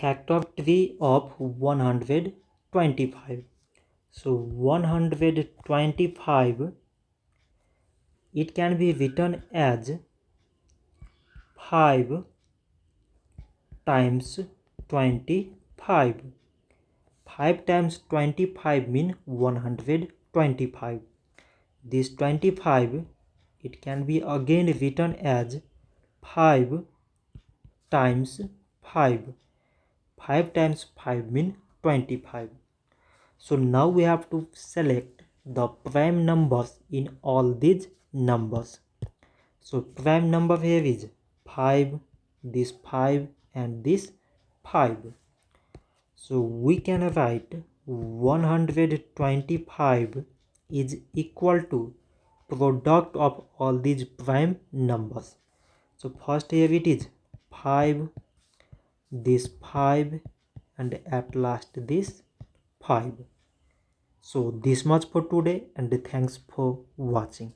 Factor tree of 125. So 125, it can be written as 5 times 25. 5 times 25 mean 125. This 25, it can be again written as 5 times 5. 5 times 5 mean 25. So now we have to select the prime numbers in all these numbers. So prime number here is 5, this 5 and this 5. So we can write 125 is equal to product of all these prime numbers. So first here it is 5, this 5 and at last this 5. So this much for today and thanks for watching.